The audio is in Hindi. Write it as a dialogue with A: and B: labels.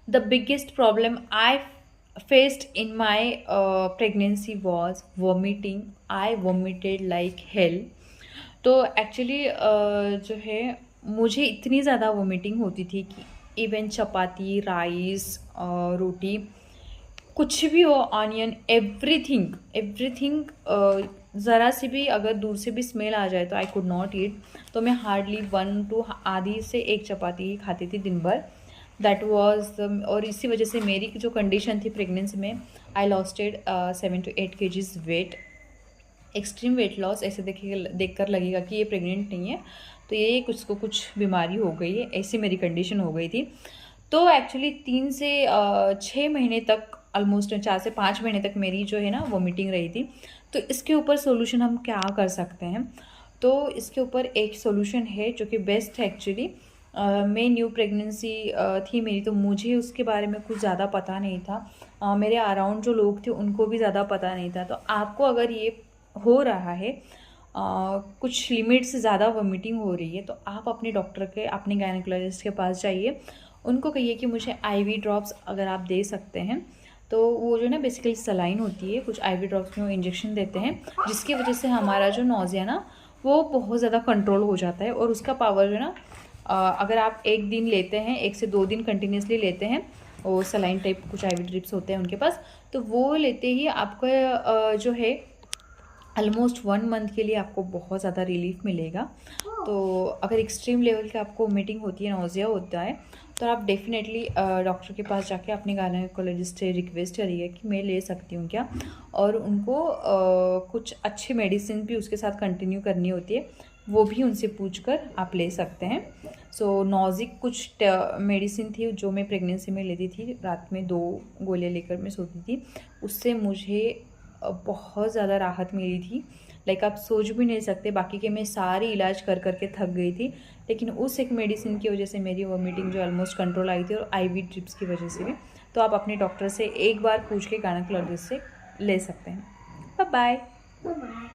A: The biggest problem I faced in my pregnancy was vomiting. I vomited like hell. तो एक्चुअली जो है मुझे इतनी ज़्यादा वोमिटिंग होती थी कि इवन चपाती, राइस, रोटी, कुछ भी हो, ऑनियन, एवरीथिंग एवरीथिंग, ज़रा सी भी अगर दूर से भी स्मेल आ जाए तो आई कुड नॉट ईट। तो मैं हार्डली 1 to आधी से एक चपाती ही खाती थी दिन भर। दैट वॉज और इसी वजह से मेरी जो कंडीशन थी प्रेगनेंसी में, I losted 7 to 8 kgs weight. Extreme weight loss, ऐसे देखकर लगेगा कि ये प्रेग्नेंट नहीं है, तो ये कुछ बीमारी हो गई है, ऐसी मेरी कंडीशन हो गई थी। तो एक्चुअली 3 से 6 महीने तक, ऑलमोस्ट 4 से 5 महीने तक मेरी जो है ना वोमिटिंग रही थी। तो इसके ऊपर सोल्यूशन हम क्या कर सकते हैं? तो इसके ऊपर एक सोल्यूशन है जो कि बेस्ट है एक्चुअली। मैं न्यू प्रेगनेंसी थी मेरी, तो मुझे उसके बारे में कुछ ज़्यादा पता नहीं था। मेरे अराउंड जो लोग थे उनको भी ज़्यादा पता नहीं था। तो आपको अगर ये हो रहा है, कुछ लिमिट से ज़्यादा वोमिटिंग हो रही है, तो आप अपने डॉक्टर के, अपने गायनेकोलॉजिस्ट के पास जाइए। उनको कहिए कि मुझे आईवी ड्रॉप्स अगर आप दे सकते हैं। तो वो जो ना बेसिकली सलाइन होती है, कुछ आईवी ड्रॉप्स में वो इंजेक्शन देते हैं, जिसकी वजह से हमारा जो नौजिया ना वो बहुत ज़्यादा कंट्रोल हो जाता है। और उसका पावर जो ना, अगर आप एक दिन लेते हैं, 1 से 2 दिन कंटिन्यूसली लेते हैं, वो सलाइन टाइप कुछ आईवी ड्रिप्स होते हैं उनके पास, तो वो लेते ही आपका जो है ऑलमोस्ट 1 मंथ के लिए आपको बहुत ज़्यादा रिलीफ मिलेगा। तो अगर एक्सट्रीम लेवल की आपको वोमिटिंग होती है, नौजिया होता है, तो आप डेफिनेटली डॉक्टर के पास जाके अपने गायनेकोलॉजिस्ट से रिक्वेस्ट करिए कि मैं ले सकती हूँ क्या। और उनको कुछ अच्छी मेडिसिन भी उसके साथ कंटिन्यू करनी होती है, वो भी उनसे पूछकर आप ले सकते हैं। सो नॉजिक कुछ मेडिसिन थी जो मैं प्रेगनेंसी में लेती थी, रात में 2 गोलियाँ लेकर मैं सोती थी, उससे मुझे बहुत ज़्यादा राहत मिली थी। लाइक आप सोच भी नहीं सकते, बाकी के मैं सारी इलाज कर करके थक गई थी, लेकिन उस एक मेडिसिन की वजह से मेरी वोमिटिंग जो ऑलमोस्ट कंट्रोल आई थी, और आईवी ड्रिप्स की वजह से भी। तो आप अपने डॉक्टर से एक बार पूछ के गायनेकोलॉजिस्ट से ले सकते हैं। Bye bye.